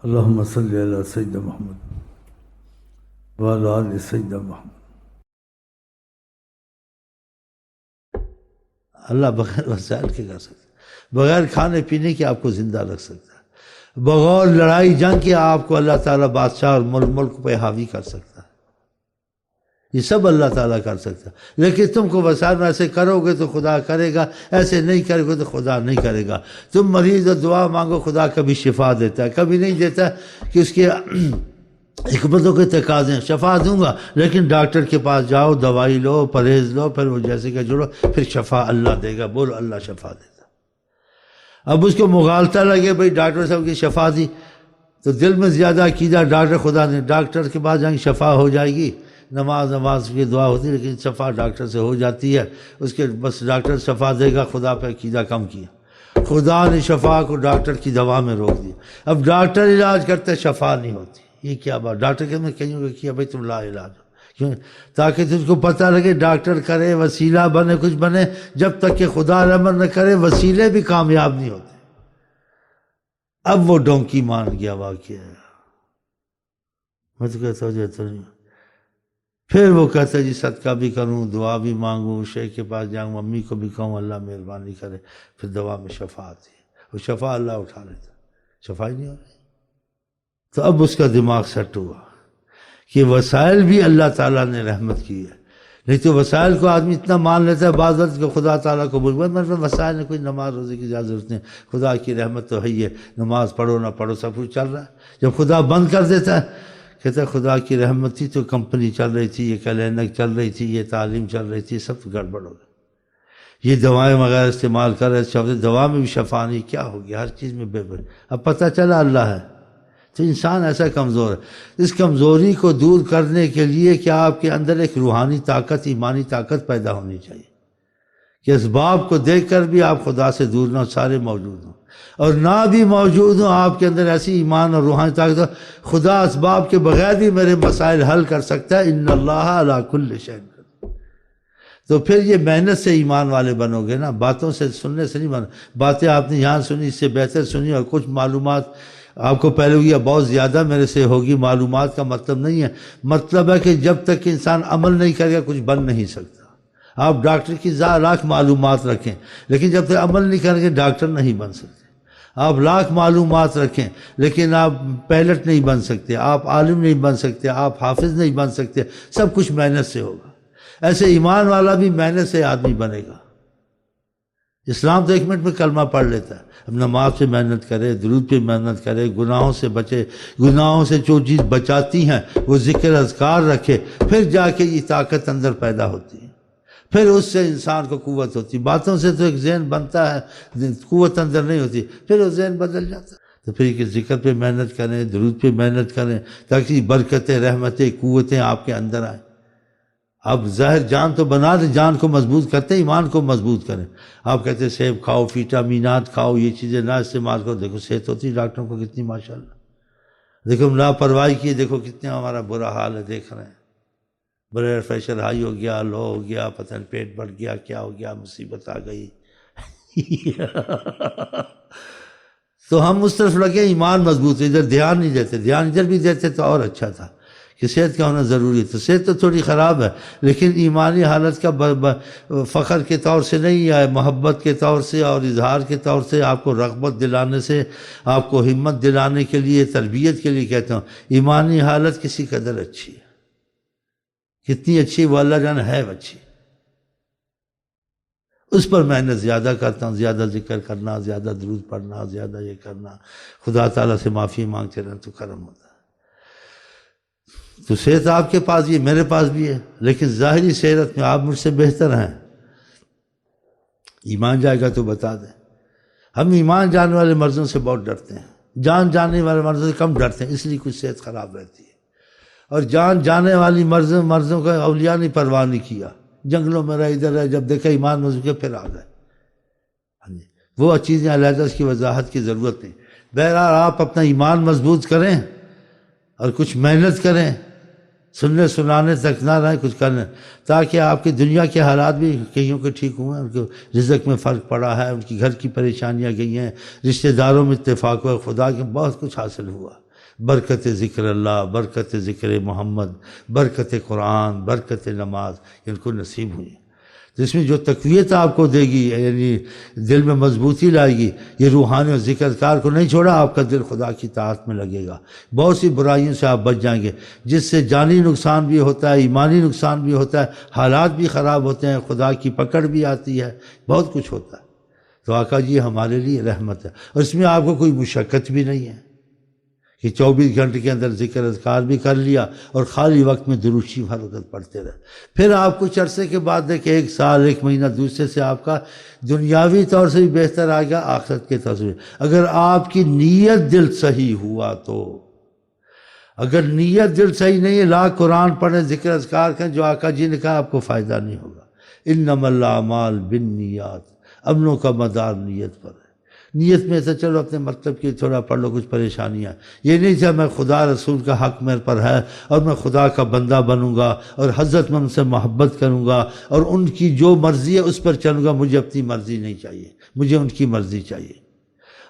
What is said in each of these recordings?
اللہم صلی علی سیدنا محمد وعلی آل سیدنا محمد۔ اللہ بغیر وسائل کے کر سکتا ہے، بغیر کھانے پینے کے آپ کو زندہ رکھ سکتا ہے، بغیر لڑائی جنگ کے آپ کو اللہ تعالیٰ بادشاہ اور ملک پہ حاوی کر سکتا ہے۔ یہ سب اللہ تعالیٰ کر سکتا ہے، لیکن تم کو وسائل میں ایسے کرو گے تو خدا کرے گا، ایسے نہیں کرو گے تو خدا نہیں کرے گا۔ تم مریض اور دعا مانگو، خدا کبھی شفا دیتا ہے، کبھی نہیں دیتا کہ اس کے حکمتوں کے تقاضے ہیں۔ شفا دوں گا لیکن ڈاکٹر کے پاس جاؤ، دوائی لو، پرہیز لو، پھر وہ جیسے کہ جڑو، پھر شفا اللہ دے گا۔ بولو اللہ شفا دیتا۔ اب اس کو مغالطہ لگے بھئی ڈاکٹر صاحب کی شفا دی تو دل میں زیادہ عقیدہ ڈاکٹر خدا نے، ڈاکٹر کے پاس جائیں شفا ہو جائے گی، نماز کی دعا ہوتی ہے لیکن شفا ڈاکٹر سے ہو جاتی ہے، اس کے بس ڈاکٹر شفا دے گا، خدا پہ عقیدہ کم کیا۔ خدا نے شفا کو ڈاکٹر کی دوا میں روک دیا۔ اب ڈاکٹر علاج کرتے شفا نہیں ہوتی، یہ کیا بات؟ ڈاکٹر کے میں کہیں گے کیا بھائی تم لا علاج ہو، کیوں؟ تاکہ تجھ کو پتہ لگے ڈاکٹر کرے، وسیلہ بنے، کچھ بنے، جب تک کہ خدا رحمت نہ کرے وسیلے بھی کامیاب نہیں ہوتے۔ اب وہ ڈونکی مان گیا واقعہ، میں تو کہتا ہوں جاتا نہیں۔ پھر وہ کہتا ہے جی صدقہ بھی کروں، دعا بھی مانگوں، شیخ کے پاس جاؤں، امی کو بھی کہوں اللہ مہربانی کرے، پھر دوا میں شفا آتی ہے، وہ شفا اللہ اٹھا لیتا، شفا ہی نہیں ہو رہی۔ تو اب اس کا دماغ سیٹ ہوا کہ وسائل بھی اللہ تعالیٰ نے رحمت کی ہے، نہیں تو وسائل کو آدمی اتنا مان لیتا ہے بعض وقت کہ خدا تعالیٰ کو بول میرے وسائل نے کوئی نماز روزے کی ضرورت نہیں، خدا کی رحمت تو ہے ہی ہے، نماز پڑھو نہ پڑھو سب کچھ چل رہا ہے۔ جب خدا بند کر دیتا ہے کہتا ہے خدا کی رحمت تھی تو کمپنی چل رہی تھی، یہ کلینک چل رہی تھی، یہ تعلیم چل رہی تھی، سب گڑبڑ ہو گئی، یہ دوائیں وغیرہ استعمال کر رہے، دوا میں بھی شفا نہیں، کیا ہو گیا؟ ہر چیز میں بے بڑی۔ اب پتہ چلا اللہ ہے تو انسان ایسا کمزور ہے۔ اس کمزوری کو دور کرنے کے لیے کیا آپ کے اندر ایک روحانی طاقت، ایمانی طاقت پیدا ہونی چاہیے کہ اسباب کو دیکھ کر بھی آپ خدا سے دور نہ ہو، سارے موجود ہوں، اور نہ بھی موجود ہوں آپ کے اندر ایسی ایمان اور روحانی طاقت ہو خدا اسباب کے بغیر بھی میرے مسائل حل کر سکتا ہے۔ ان اللہ علی کل شیء قدیر۔ تو پھر یہ محنت سے ایمان والے بنو گے نا، باتوں سے سننے سے نہیں بنو۔ باتیں آپ نے یہاں سنی، اس سے بہتر سنی، اور کچھ معلومات آپ کو پہلے ہوئی بہت زیادہ میرے سے ہوگی، معلومات کا مطلب نہیں ہے، مطلب ہے کہ جب تک کہ انسان عمل نہیں کرے گا کچھ بن نہیں سکتا۔ آپ ڈاکٹر کی لاکھ معلومات رکھیں لیکن جب تک عمل نہیں کریں گے ڈاکٹر نہیں بن سکتے۔ آپ لاکھ معلومات رکھیں لیکن آپ پائلٹ نہیں بن سکتے، آپ عالم نہیں بن سکتے، آپ حافظ نہیں بن سکتے، سب کچھ محنت سے ہوگا۔ ایسے ایمان والا بھی محنت سے آدمی بنے گا۔ اسلام تو 1 منٹ میں کلمہ پڑھ لیتا ہے، اب نماز پہ محنت کرے، درود پہ محنت کرے، گناہوں سے بچے، گناہوں سے جو چیز بچاتی ہیں وہ ذکر اذکار رکھے، پھر جا کے یہ طاقت اندر پیدا ہوتی ہے، پھر اس سے انسان کو قوت ہوتی ہے۔ باتوں سے تو ایک ذہن بنتا ہے، قوت اندر نہیں ہوتی، پھر وہ ذہن بدل جاتا ہے۔ تو پھر کہ ذکر پہ محنت کریں، درود پہ محنت کریں تاکہ برکتیں، رحمتیں، قوتیں آپ کے اندر آئیں۔ اب ظاہر جان تو بنا دیں، جان کو مضبوط کرتے ہیں، ایمان کو مضبوط کریں۔ آپ کہتے ہیں سیب کھاؤ، وٹامینات کھاؤ، یہ چیزیں نہ استعمال کرو، دیکھو صحت ہوتی ہے ڈاکٹروں کو کتنی ماشاءاللہ، دیکھو لاپرواہی کی، دیکھو کتنا ہمارا برا حال ہے، دیکھ رہے ہیں، بلڈ پریشر ہائی ہو گیا، لو ہو گیا، پتہ نہیں پیٹ بڑھ گیا، کیا ہو گیا، مصیبت آ گئی۔ تو ہم اس طرف لگے ایمان مضبوط، ادھر دھیان نہیں دیتے، دھیان ادھر بھی دیتے تو اور اچھا تھا کہ صحت کا ہونا ضروری ہے۔ تو صحت تو تھوڑی خراب ہے لیکن ایمانی حالت کا فخر کے طور سے نہیں ہے، محبت کے طور سے اور اظہار کے طور سے، آپ کو رغبت دلانے سے، آپ کو ہمت دلانے کے لیے، تربیت کے لیے کہتا ہوں۔ ایمانی حالت کسی قدر اچھی ہے، کتنی اچھی وہ اللہ جان ہے اچھی، اس پر محنت زیادہ کرتا ہوں، زیادہ ذکر کرنا، زیادہ درود پڑھنا، زیادہ یہ کرنا، خدا تعالیٰ سے معافی مانگتے رہنا تو کرم ہوتا ہے۔ تو صحت آپ کے پاس بھی، میرے پاس بھی ہے، لیکن ظاہری صحت میں آپ مجھ سے بہتر ہیں۔ ایمان جائے گا تو بتا دیں۔ ہم ایمان جانے والے مرضوں سے بہت ڈرتے ہیں، جان جانے والے مرضوں سے کم ڈرتے ہیں، اس لیے کچھ صحت خراب رہتی ہے۔ اور جان جانے والی مرضوں کا اولیاء نے پرواہ نہیں کیا، جنگلوں میں رہے، ادھر رہے، جب دیکھا ایمان مضبوط کے پھر آ گئے۔ وہ چیزیں علیحدہ اس کی وضاحت کی ضرورت نہیں۔ بہرحال آپ اپنا ایمان مضبوط کریں اور کچھ محنت کریں، سننے سنانے تک نہ رہیں، کچھ کریں تاکہ آپ کی دنیا کے حالات بھی کئیوں کے ٹھیک ہوئے، ان کے رزق میں فرق پڑا ہے، ان کی گھر کی پریشانیاں گئی ہیں، رشتہ داروں میں اتفاق ہوا، خدا کے بہت کچھ حاصل ہوا۔ برکت ذکر اللہ، برکت ذکر محمد، برکت قرآن، برکت نماز ان کو نصیب ہوئی، جس میں جو تقویت آپ کو دے گی، یعنی دل میں مضبوطی لائے گی، یہ روحانی اور ذکر اذکار کو نہیں چھوڑا، آپ کا دل خدا کی طاعت میں لگے گا، بہت سی برائیوں سے آپ بچ جائیں گے، جس سے جانی نقصان بھی ہوتا ہے، ایمانی نقصان بھی ہوتا ہے، حالات بھی خراب ہوتے ہیں، خدا کی پکڑ بھی آتی ہے، بہت کچھ ہوتا ہے۔ تو آقا جی ہمارے لیے رحمت ہے، اور اس میں آپ کو کوئی مشقت بھی نہیں ہے کہ 24 گھنٹے کے اندر ذکر اذکار بھی کر لیا اور خالی وقت میں درود شریف ہر وقت پڑھتے رہے۔ پھر آپ کچھ عرصے کے بعد دیکھیں 1 سال 1 مہینہ دوسرے سے آپ کا دنیاوی طور سے بھی بہتر آ گیا، آخرت کے طور سے بھی۔ اگر آپ کی نیت دل صحیح ہوا تو، اگر نیت دل صحیح نہیں ہے، لاکھ قرآن پڑھیں، ذکر اذکار کریں، جو آقا جی نے کہا آپ کو فائدہ نہیں ہوگا۔ انما الاعمال بالنیات، عملوں کا مدار نیت پر ہے۔ نیت میں سے چلو اپنے مطلب کی تھوڑا پڑھ لو، کچھ پریشانیاں، یہ نہیں کہ میں خدا رسول کا حق میرے پر ہے اور میں خدا کا بندہ بنوں گا اور حضرت میں ان سے محبت کروں گا اور ان کی جو مرضی ہے اس پر چلوں گا، مجھے اپنی مرضی نہیں چاہیے، مجھے ان کی مرضی چاہیے،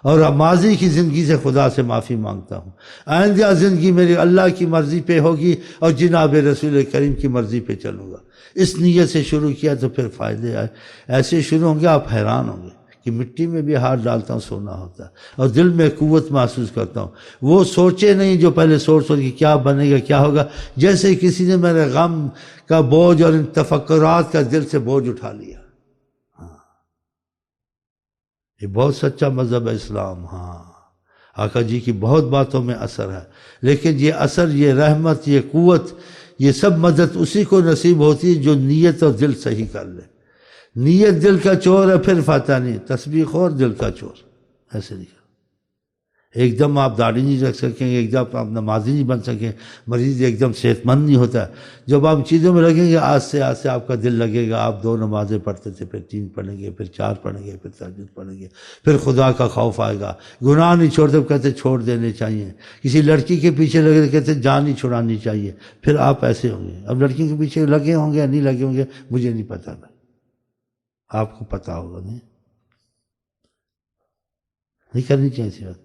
اور ماضی کی زندگی سے خدا سے معافی مانگتا ہوں، آئندہ زندگی میری اللہ کی مرضی پہ ہوگی اور جناب رسول کریم کی مرضی پہ چلوں گا۔ اس نیت سے شروع کیا تو پھر فائدے آئے، ایسے شروع ہوں گے آپ حیران ہوں گے کہ مٹی میں بھی ہاتھ ڈالتا ہوں سونا ہوتا ہے، اور دل میں قوت محسوس کرتا ہوں۔ وہ سوچے نہیں جو پہلے سوچ کہ کیا بنے گا کیا ہوگا، جیسے کسی نے میرے غم کا بوجھ اور ان تفکرات کا دل سے بوجھ اٹھا لیا۔ یہ بہت سچا مذہب ہے اسلام۔ ہاں آقا جی کی بہت باتوں میں اثر ہے، لیکن یہ اثر، یہ رحمت، یہ قوت، یہ سب مدد اسی کو نصیب ہوتی ہے جو نیت اور دل صحیح کر لے۔ نیت دل کا چور ہے، پھر فتح نہیں، تسبیح خور دل کا چور، ایسے نہیں۔ ایک دم آپ داڑھی نہیں رکھ سکیں گے، ایک دم آپ نمازی نہیں بن سکیں، مریض ایک دم صحت مند نہیں ہوتا ہے۔ جب آپ چیزوں میں لگیں گے، آہستہ آہستہ آپ کا دل لگے گا، آپ 2 نمازیں پڑھتے تھے، پھر 3 پڑھیں گے، پھر 4 پڑھیں گے، پھر تہجد پڑھیں گے، پھر خدا کا خوف آئے گا، گناہ نہیں چھوڑتے، کہتے چھوڑ دینے چاہیے، کسی لڑکی کے پیچھے لگے کہتے جان نہیں چھڑانی چاہیے، پھر آپ ایسے ہوں گے۔ اب لڑکی کے پیچھے لگے ہوں گے یا نہیں لگے ہوں گے مجھے نہیں پتہ، آپ کو پتہ ہوگا، نہیں کرنی چاہیے سی بات۔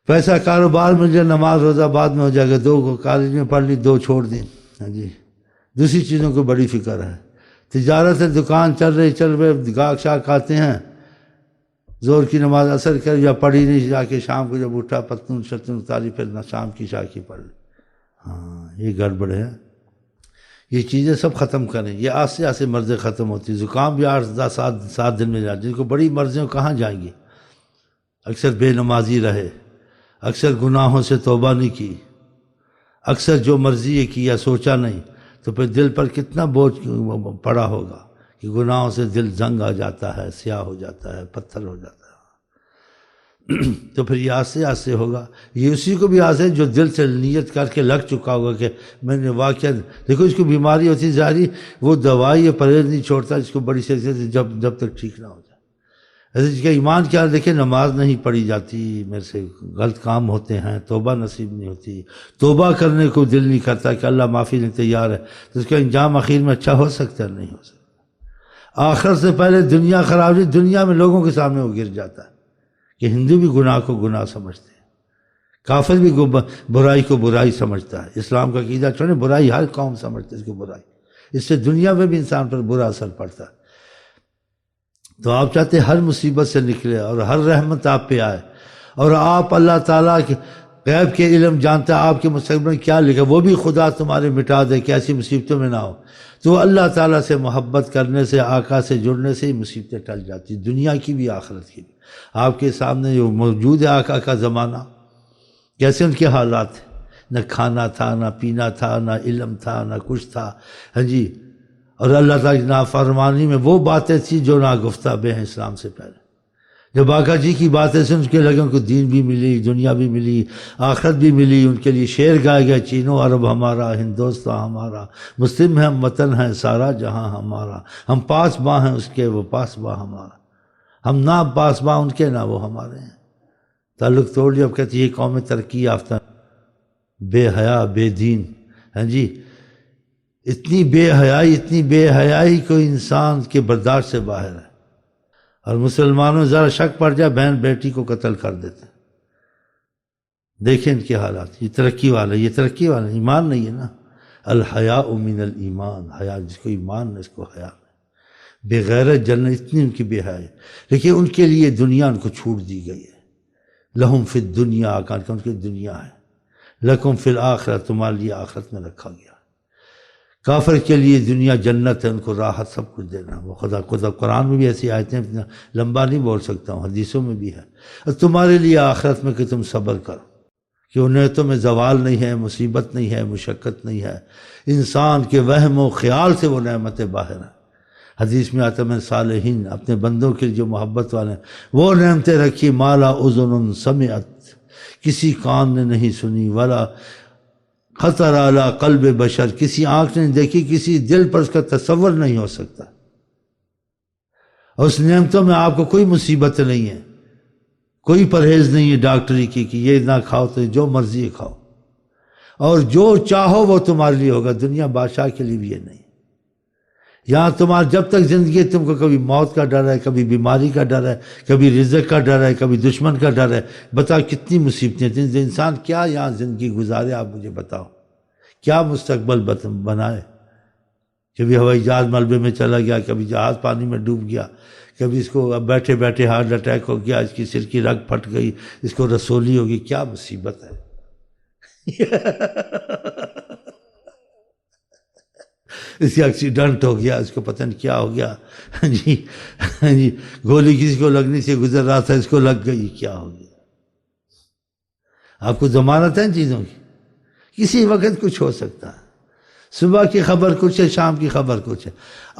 پیسہ کاروبار میں جو نماز روزہ بعد میں ہو جائے گا، 2 کالج میں پڑھ لی، 2 چھوڑ دیں، ہاں جی۔ دوسری چیزوں کو بڑی فکر ہے، تجارت ہے، دکان چل رہے، گاہک شاک آتے ہیں، زور کی نماز اثر کر یا پڑھی نہیں، جا کے شام کو جب اٹھا پتون شتون اتاری، پھر نہ شام کی شاکی پڑھ لی۔ ہاں یہ گڑبڑ ہے، یہ چیزیں سب ختم کریں، یہ آہستہ آہستہ مرضیں ختم ہوتی، زکام بھی 8-7 دن میں جائے، جن کو بڑی مرضیں کہاں جائیں گی، اکثر بے نمازی رہے، اکثر گناہوں سے توبہ نہیں کی، اکثر جو مرضی ہے کیا سوچا نہیں، تو پھر دل پر کتنا بوجھ پڑا ہوگا کہ گناہوں سے دل زنگ آ جاتا ہے، سیاہ ہو جاتا ہے، پتھر ہو جاتا ہے۔ تو پھر یہ آہستہ آہستہ ہوگا، یہ اسی کو بھی آسے جو دل سے نیت کر کے لگ چکا ہوگا کہ میں نے واقعہ، دیکھو اس کو بیماری ہوتی ظاہری، وہ دوائی یا پرہیز نہیں چھوڑتا، اس کو بڑی شدت سے جب تک ٹھیک نہ ہو جائے۔ ایسے اس کا ایمان کیا، دیکھیں نماز نہیں پڑھی جاتی، میرے سے غلط کام ہوتے ہیں، توبہ نصیب نہیں ہوتی، توبہ کرنے کو دل نہیں کرتا کہ اللہ معافی نہیں تیار ہے، تو اس کا انجام اخیر میں اچھا ہو سکتا ہے؟ نہیں ہو سکتا۔ آخر سے پہلے دنیا خراب ہے، دنیا میں لوگوں کے سامنے وہ گر جاتا ہے کہ ہندو بھی گناہ کو گناہ سمجھتے ہیں، کافر بھی برائی کو برائی سمجھتا ہے، اسلام کا عقیدہ چھوڑیں، برائی ہر قوم سمجھتے ہے اس کو برائی، اس سے دنیا میں بھی انسان پر برا اثر پڑتا ہے۔ تو آپ چاہتے ہر مصیبت سے نکلے اور ہر رحمت آپ پہ آئے، اور آپ اللہ تعالیٰ کے غیب کے علم جانتا ہے آپ کے مستقبل میں کیا لکھا، وہ بھی خدا تمہارے مٹا دے کہ ایسی مصیبتوں میں نہ ہو، تو اللہ تعالیٰ سے محبت کرنے سے، آقا سے جڑنے سے ہی مصیبتیں ٹل جاتی، دنیا کی بھی آخرت کی بھی۔ آپ کے سامنے جو موجود ہے آقا کا زمانہ، کیسے ان کے حالات تھے، نہ کھانا تھا، نہ پینا تھا، نہ علم تھا، نہ کچھ تھا، ہاں جی، اور اللہ تعالیٰ کی نافرمانی میں وہ باتیں تھیں جو ناگفتہ بے ہیں اسلام سے پہلے۔ جب آقا جی کی باتیں سن کے لگے ان کو دین بھی ملی، دنیا بھی ملی، آخرت بھی ملی، ان کے لیے شعر گائے گئے، چینو عرب ہمارا، ہندوستان ہمارا، مسلم ہے ہم، وطن ہے سارا جہاں ہمارا، ہم پاس باں ہیں اس کے، وہ پاس باں ہمارا، ہم نہ پاس باں ان کے، نہ وہ ہمارے ہیں۔ تعلق توڑ لیا، اب کہتے یہ قوم ترقی یافتہ، بے حیا بے دین، ہاں جی، اتنی بے حیائی کو انسان کے برداشت سے باہر ہے، اور مسلمانوں ذرا شک پڑ جائے بہن بیٹی کو قتل کر دیتے ہیں، دیکھیں ان کے حالات، یہ ترقی والا، یہ ترقی والا ایمان نہیں ہے نا۔ الحیاء من الایمان، حیا جس کو ایمان ہے اس کو حیا ہے۔ بے غیرت جنت، اتنی ان کی بے حیا ہے، لیکن ان کے لیے دنیا ان کو چھوٹ دی گئی ہے۔ لہم فی الدنیا، ان کی دنیا ہے، لکم فی الآخرہ، تمہارے لیے آخرت میں رکھا گیا۔ کافر کے لیے دنیا جنت ہے، ان کو راحت سب کچھ دینا۔ وہ خدا قرآن میں بھی ایسی آیتیں، اتنا لمبا نہیں بول سکتا ہوں، حدیثوں میں بھی ہے۔ اور تمہارے لیے آخرت میں کہ تم صبر کرو، کہ نعمتوں میں زوال نہیں ہے، مصیبت نہیں ہے، مشقت نہیں ہے، انسان کے وہم و خیال سے وہ نعمتیں باہر ہیں۔ حدیث میں آتا ہے صالحین اپنے بندوں کے لیے جو محبت والے ہیں وہ نعمتیں رکھی، مالا اذن سمعت، کسی کان نے نہیں سنی، ولا خطر علی قلب بشر، کسی آنکھ نے نہیں دیکھی، کسی دل پر اس کا تصور نہیں ہو سکتا۔ اور اس نعمتوں میں آپ کو کوئی مصیبت نہیں ہے، کوئی پرہیز نہیں ہے ڈاکٹری کی کہ یہ نہ کھاؤ تو جو مرضی کھاؤ، اور جو چاہو وہ تمہارے لیے ہوگا۔ دنیا بادشاہ کے لیے بھی یہ نہیں، یہاں تمہارا جب تک زندگی تم کو کبھی موت کا ڈر ہے، کبھی بیماری کا ڈر ہے، کبھی رزق کا ڈر ہے، کبھی دشمن کا ڈر ہے۔ بتاؤ کتنی مصیبتیں تھیں، انسان کیا یہاں زندگی گزارے؟ آپ مجھے بتاؤ کیا مستقبل بنائے؟ کبھی ہوائی جہاز ملبے میں چلا گیا، کبھی جہاز پانی میں ڈوب گیا، کبھی اس کو بیٹھے بیٹھے ہارٹ اٹیک ہو گیا، اس کی سر کی رگ پھٹ گئی، اس کو رسولی ہوگی، کیا مصیبت ہے۔ اس کا ایکسیڈنٹ ہو گیا، اس کو پتہ نہیں کیا ہو گیا، جی گولی کسی کو لگنے سے گزر رہا تھا، اس کو لگ گئی، کیا ہو گیا؟ آپ کو ضمانت ہے ان چیزوں کی؟ کسی وقت کچھ ہو سکتا ہے، صبح کی خبر کچھ ہے، شام کی خبر کچھ ہے۔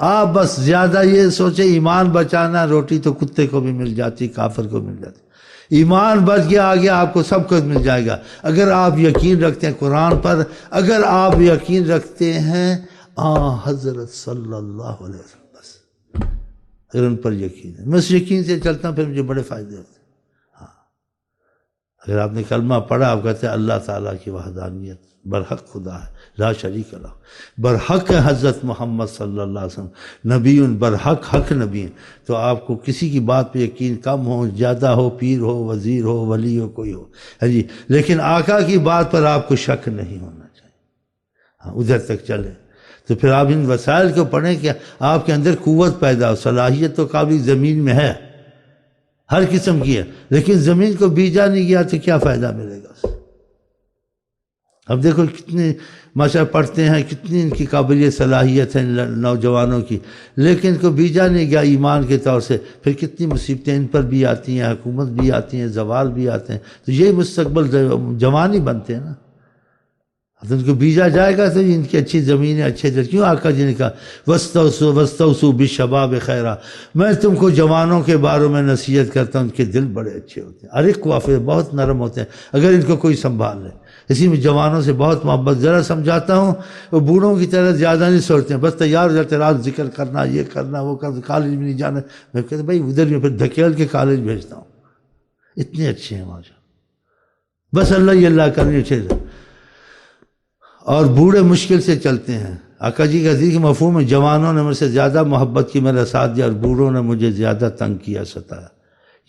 آپ بس زیادہ یہ سوچیں ایمان بچانا، روٹی تو کتے کو بھی مل جاتی، کافر کو مل جاتی، ایمان بچ گیا آگے آپ کو سب کچھ مل جائے گا۔ اگر آپ یقین رکھتے ہیں قرآن پر، اگر آپ یقین رکھتے ہیں حضرت صلی اللہ علیہ وسلم، بس اگر ان پر یقین ہے، میں اس یقین سے چلتا ہوں، پھر مجھے بڑے فائدے ہوتے ہیں۔ ہاں اگر آپ نے کلمہ پڑھا، آپ کہتے ہیں اللہ تعالیٰ کی وحدانیت، برحق خدا ہے، لا شریک لہ، برحق ہے حضرت محمد صلی اللہ علیہ وسلم نبی، برحق حق نبی ہیں، تو آپ کو کسی کی بات پہ یقین کم ہو زیادہ ہو، پیر ہو، وزیر ہو، ولی ہو، کوئی ہو، ہے جی، لیکن آقا کی بات پر آپ کو شک نہیں ہونا چاہیے۔ ہاں ادھر تک چلیں تو پھر آپ ان وسائل کو پڑھیں کہ آپ کے اندر قوت پیدا ہو۔ صلاحیت تو قابل زمین میں ہے، ہر قسم کی ہے، لیکن زمین کو بیجا نہیں گیا تو کیا فائدہ ملے گا؟ اب دیکھو کتنے ماشاء پڑھتے ہیں، کتنی ان کی قابلیت صلاحیت ہے نوجوانوں کی، لیکن ان کو بیجا نہیں گیا ایمان کے طور سے، پھر کتنی مصیبتیں ان پر بھی آتی ہیں، حکومت بھی آتی ہیں، زوال بھی آتے ہیں، تو یہی مستقبل جوان ہی بنتے ہیں نا۔ تو ان کو بیجا جائے گا تو ان کی اچھی زمینیں، اچھے در، کیوں آقا جی نے کہا وَاسْتَوْصُوا بِالشَّبَابِ خَيْرًا، میں تم کو جوانوں کے بارے میں نصیحت کرتا ہوں، ان کے دل بڑے اچھے ہوتے ہیں، ارق وافر، بہت نرم ہوتے ہیں اگر ان کو کوئی سنبھال لے۔ اسی میں جوانوں سے بہت محبت، ذرا سمجھاتا ہوں، وہ بوڑھوں کی طرح زیادہ نہیں سوچتے ہیں، بس تیار ہو جاتے، رات ذکر کرنا، یہ کرنا، وہ کرنا، کالج میں نہیں جانا، میں کہتا ہوں بھائی ادھر بھی، پھر دھکیل کے کالج بھیجتا ہوں، اتنے اچھے ہیں ماشاء، بس اللہ ہی اللہ کرنے اچھے۔ اور بوڑھے مشکل سے چلتے ہیں، آقا جی کا حدیث کے مفہوم ہے جوانوں نے مجھ سے زیادہ محبت کی، میرا ساتھ دیا، اور بوڑھوں نے مجھے زیادہ تنگ کیا، ستایا،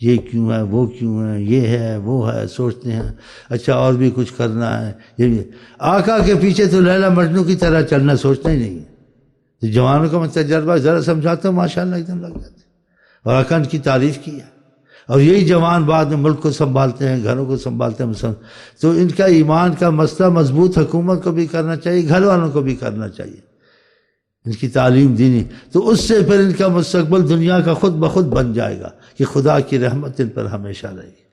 یہ کیوں ہے، وہ کیوں ہے، یہ ہے، وہ ہے، سوچتے ہیں اچھا اور بھی کچھ کرنا ہے، یہ بھی۔ آقا کے پیچھے تو لیلا مجنوں کی طرح چلنا سوچنا ہی نہیں ہے۔ تو جوانوں کا میں تجربہ ذرا سمجھاتا ہوں، ماشاءاللہ ایک دم لگ جاتے ہیں، اور آقا ان کی تعریف کی ہے، اور یہی جوان بعد میں ملک کو سنبھالتے ہیں، گھروں کو سنبھالتے ہیں، تو ان کا ایمان کا مسئلہ مضبوط حکومت کو بھی کرنا چاہیے، گھر والوں کو بھی کرنا چاہیے، ان کی تعلیم دینی، تو اس سے پھر ان کا مستقبل دنیا کا خود بخود بن جائے گا کہ خدا کی رحمت ان پر ہمیشہ رہے گی۔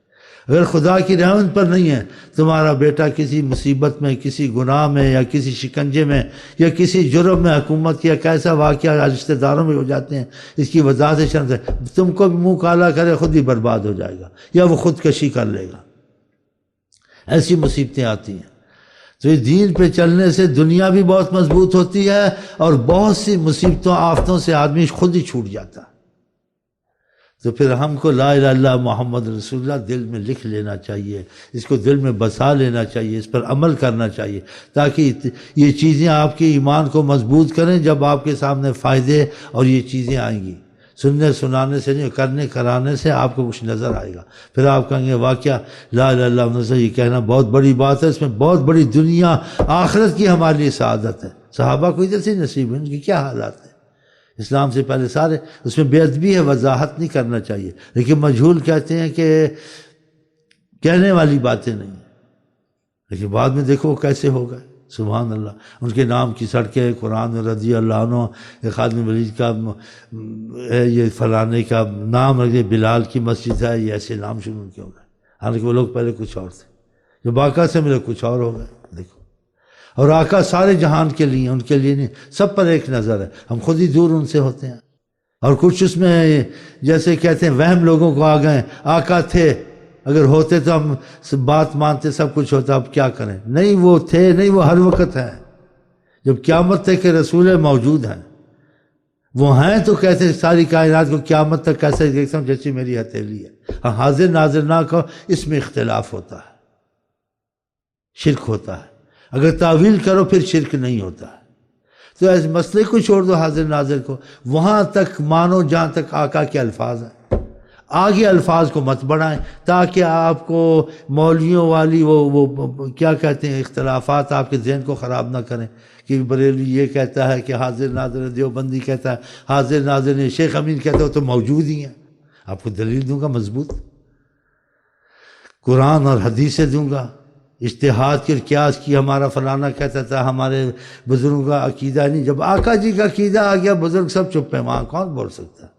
اگر خدا کی رحمت پر نہیں ہے، تمہارا بیٹا کسی مصیبت میں، کسی گناہ میں، یا کسی شکنجے میں، یا کسی جرم میں، حکومت کی ایک ایسا واقعہ رشتہ داروں میں ہو جاتے ہیں، اس کی وضاحت شرط ہے، تم کو بھی منہ کالا کرے خود ہی برباد ہو جائے گا، یا وہ خودکشی کر لے گا، ایسی مصیبتیں آتی ہیں۔ تو اس دین پہ چلنے سے دنیا بھی بہت مضبوط ہوتی ہے، اور بہت سی مصیبتوں آفتوں سے آدمی خود ہی چھوٹ جاتا ہے۔ تو پھر ہم کو لا الہ الا اللہ محمد رسول اللہ دل میں لکھ لینا چاہیے، اس کو دل میں بسا لینا چاہیے، اس پر عمل کرنا چاہیے، تاکہ یہ چیزیں آپ کے ایمان کو مضبوط کریں۔ جب آپ کے سامنے فائدے اور یہ چیزیں آئیں گی سننے سنانے سے نہیں، کرنے کرانے سے آپ کو کچھ نظر آئے گا. پھر آپ کہیں گے واقعہ لا الہ الا اللہ یہ کہنا بہت بڑی بات ہے، اس میں بہت بڑی دنیا آخرت کی ہمارے لیے سعادت ہے. صحابہ کو ادھر سے نصیب ہے، ان کی کیا حالات ہیں. اسلام سے پہلے سارے اس میں بے ادبی ہے، وضاحت نہیں کرنا چاہیے، لیکن مجہول کہتے ہیں کہ کہنے والی باتیں نہیں، لیکن بعد میں دیکھو وہ کیسے ہو گئے. سبحان اللہ. ان کے نام کی سڑکیں قرآن میں رضی اللہ عنہ، خالد بن ولید کا ہے، یہ فلانے کا نام رکھے، بلال کی مسجد ہے، یہ ایسے نام شروع کیوں گئے، حالانکہ وہ لوگ پہلے کچھ اور تھے. جب آقا سے ملے کچھ اور ہو گئے. دیکھو، اور آقا سارے جہان کے لیے، ان کے لیے نہیں، سب پر ایک نظر ہے. ہم خود ہی دور ان سے ہوتے ہیں. اور کچھ اس میں جیسے کہتے ہیں وہم لوگوں کو آ گئے، آقا تھے، اگر ہوتے تو ہم بات مانتے، سب کچھ ہوتا، اب کیا کریں. نہیں وہ تھے، نہیں وہ ہر وقت ہیں. جب قیامت تک کہ رسول موجود ہیں، وہ ہیں تو کیسے ساری کائنات کو قیامت تک کیسے دیکھتا ہوں جیسی میری ہتھیلی ہے. ہاں حاضر ناظر نہ کہو، اس میں اختلاف ہوتا ہے، شرک ہوتا ہے. اگر تعویل کرو پھر شرک نہیں ہوتا ہے. تو ایسے مسئلے کو چھوڑ دو، حاضر ناظر کو وہاں تک مانو جہاں تک آقا کے الفاظ ہیں. آگے الفاظ کو مت بڑھائیں تاکہ آپ کو مولویوں والی وہ کیا کہتے ہیں اختلافات آپ کے ذہن کو خراب نہ کریں کہ بریلوی یہ کہتا ہے کہ حاضر ناظر، دیوبندی کہتا ہے حاضر ناظر ہے، شیخ امین کہتا ہے تو موجود ہی ہیں. آپ کو دلیل دوں گا مضبوط، قرآن اور حدیث سے دوں گا. اجتہاد کی قیاس کی ہمارا فلانا کہتا تھا، ہمارے بزرگوں کا عقیدہ نہیں. جب آقا جی کا عقیدہ آ گیا بزرگ سب چپ ہیں، وہاں کون بول سکتا ہے.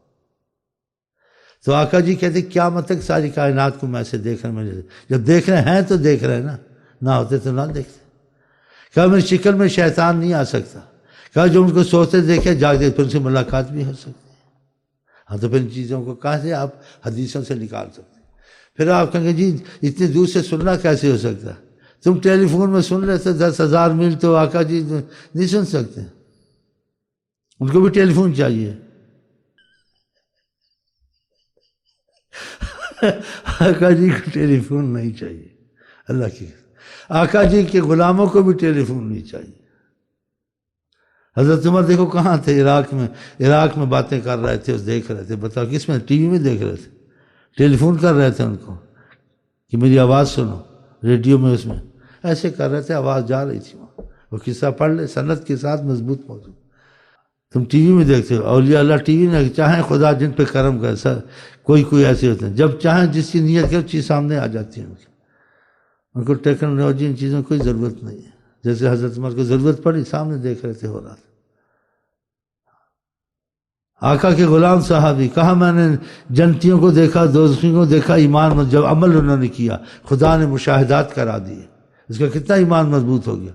تو آقا جی کہتے قیامت تک ساری کائنات کو میں ایسے دیکھ رہا ہوں. جب دیکھ رہے ہیں تو دیکھ رہے ہیں نا، نہ ہوتے تو نہ دیکھتے. کہا میری شکل میں شیطان نہیں آ سکتا. کہا جو ان کو سوچتے دیکھے جاگتے پھر ان سے ملاقات بھی ہو سکتی ہے. ہاں تو پھر ان چیزوں کو کہاں سے آپ حدیثوں سے نکال سکتے ہیں. پھر آپ کہیں گے جی اتنی دور سے سننا کیسے ہو سکتا ہے، تم ٹیلی فون میں سن لیتے 10,000 میل، تو آقا جی نہیں سن سکتے، ان کو بھی ٹیلی فون چاہیے. آقا جی کو ٹیلی فون نہیں چاہیے، اللہ کی. آقا جی کے غلاموں کو بھی ٹیلی فون نہیں چاہیے. حضرت عمر دیکھو کہاں تھے، عراق میں باتیں کر رہے تھے، دیکھ رہے تھے. بتاؤ کس میں؟ ٹی وی میں دیکھ رہے تھے، ٹیلی فون کر رہے تھے ان کو کہ میری آواز سنو، ریڈیو میں اس میں ایسے کر رہے تھے، آواز جا رہی تھی. وہ قصہ پڑھ لے سند کے ساتھ مضبوط موضوع. تم ٹی وی میں دیکھتے ہو، اولیاء اللہ ٹی وی میں چاہیں خدا جن پہ کرم کرے، سر کوئی ایسے ہوتے ہیں جب چاہیں جس کی نیت کرو چیز سامنے آ جاتی ہے. ان کو ٹیکنالوجی ان چیزوں کی کوئی ضرورت نہیں ہے. جیسے حضرت عمر کو ضرورت پڑی، سامنے دیکھ رہے تھے، ہو رہا تھا. آقا کے غلام صحابی، کہا میں نے جنتیوں کو دیکھا، دوزخیوں کو دیکھا، ایمان میں جب عمل انہوں نے کیا خدا نے مشاہدات کرا دیے، اس کا کتنا ایمان مضبوط ہو گیا.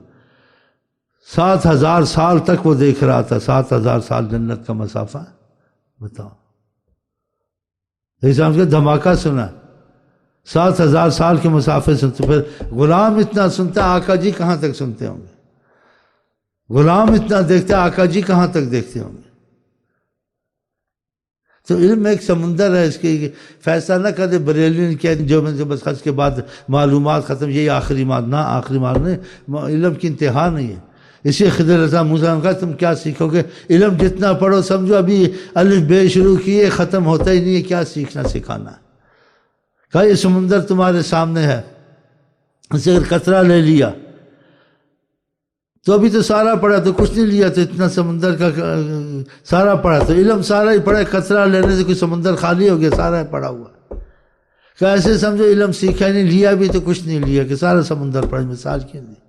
7,000 سال تک وہ دیکھ رہا تھا. 7,000 سال جنت کا مسافہ ہے، بتاؤ. اسلام کا دھماکہ سنا، 7,000 سال کے مسافے سنتے. پھر غلام اتنا سنتا، آقا جی کہاں تک سنتے ہوں گے. غلام اتنا دیکھتے، آقا جی کہاں تک دیکھتے ہوں گے. تو علم ایک سمندر ہے، اس کی فیصلہ نہ کرے بریلوی نے کہہ جو میں سے بس خط کے بعد معلومات ختم، یہی آخری بات. نہ آخری بات نہیں، علم کی انتہا نہیں ہے. اسی خضر علیہ السلام موسیٰ نے کہا تم کیا سیکھو گے، علم جتنا پڑھو سمجھو ابھی الف بے شروع کیے ختم ہوتا ہی نہیں ہے، کیا سیکھنا سکھانا ہے. کہا یہ سمندر تمہارے سامنے ہے، اسے اگر قطرہ لے لیا تو ابھی تو سارا پڑھا، تو کچھ نہیں لیا، تو اتنا سمندر کا سارا پڑھا، تو علم سارا ہی پڑھا. قطرہ لینے سے کوئی سمندر خالی ہو گیا، سارا پڑھا ہوا. کہ ایسے سمجھو علم سیکھا نہیں، لیا بھی تو کچھ نہیں لیا، کہ سارا سمندر پڑھا. مثال کیوں نہیں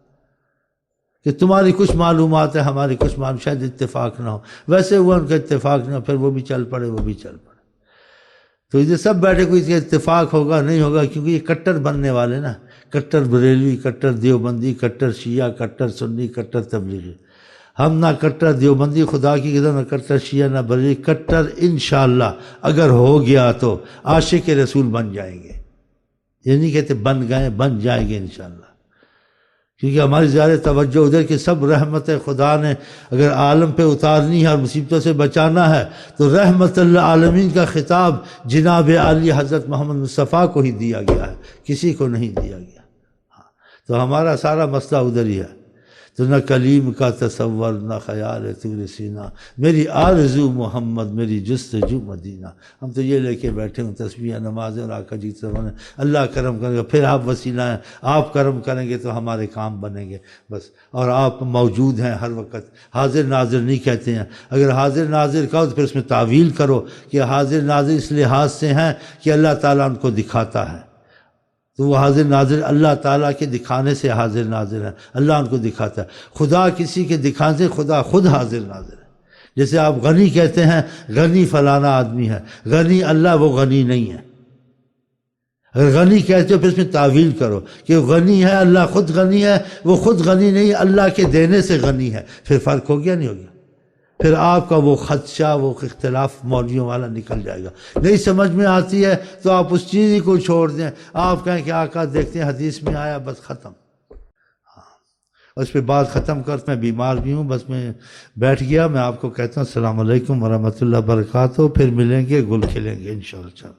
کہ تمہاری کچھ معلومات ہے، ہماری کچھ معلومات شاید اتفاق نہ ہو. ویسے ہوا ان کا اتفاق نہ ہو، پھر وہ بھی چل پڑے، وہ بھی چل پڑے. تو یہ سب بیٹھے کوئی اس کا اتفاق ہوگا نہیں ہوگا، کیونکہ یہ کٹر بننے والے نا، کٹر بریلوی، کٹر دیوبندی، کٹر شیعہ، کٹر سنی، کٹر تبلیغی. ہم نہ کٹر دیوبندی خدا کی قسم، نہ کٹر شیعہ، نہ بریلوی. کٹر انشاءاللہ اگر ہو گیا تو عاشق رسول بن جائیں گے. یہ نہیں کہتے بن گئے، بن جائیں گے انشاءاللہ. کیونکہ ہماری زیادہ توجہ ادھر کہ سب رحمت خدا نے اگر عالم پہ اتارنی ہے اور مصیبتوں سے بچانا ہے تو رحمت للعالمین کا خطاب جناب عالی حضرت محمد مصطفیٰ کو ہی دیا گیا ہے، کسی کو نہیں دیا گیا. تو ہمارا سارا مسئلہ ادھر ہی ہے. تو نہ کلیم کا تصور نہ خیال طور سینہ، میری آرزو محمد میری جستجو مدینہ۔ ہم تو یہ لے کے بیٹھے ہوں تسبیح نمازیں اور آقا جی سے بنے اللہ کرم کرے گا، پھر آپ وسیلہ ہیں، آپ کرم کریں گے تو ہمارے کام بنیں گے بس۔ اور آپ موجود ہیں ہر وقت، حاضر ناظر نہیں کہتے ہیں، اگر حاضر ناظر کہو تو پھر اس میں تعویل کرو کہ حاضر ناظر اس لحاظ سے ہیں کہ اللہ تعالیٰ ان کو دکھاتا ہے، تو وہ حاضر ناظر اللہ تعالیٰ کے دکھانے سے حاضر ناظر ہے، اللہ ان کو دکھاتا ہے۔ خدا کسی کے دکھانے سے خدا خود حاضر ناظر ہے۔ جیسے آپ غنی کہتے ہیں غنی فلانا آدمی ہے، غنی اللہ، وہ غنی نہیں ہے۔ اگر غنی کہتے ہو پھر اس میں تعویل کرو کہ غنی ہے اللہ خود غنی ہے، وہ خود غنی نہیں، اللہ کے دینے سے غنی ہے، پھر فرق ہو گیا نہیں ہو گیا؟ پھر آپ کا وہ خدشہ وہ اختلاف مولویوں والا نکل جائے گا۔ نہیں سمجھ میں آتی ہے تو آپ اس چیز کو چھوڑ دیں، آپ کہیں کہ آقا دیکھتے ہیں حدیث میں آیا بس ختم۔ اس پہ بات ختم کرتے، میں بیمار بھی ہوں، بس میں بیٹھ گیا۔ میں آپ کو کہتا ہوں السلام علیکم ورحمۃ اللہ وبرکاتہ، پھر ملیں گے، گل کھلیں گے انشاءاللہ۔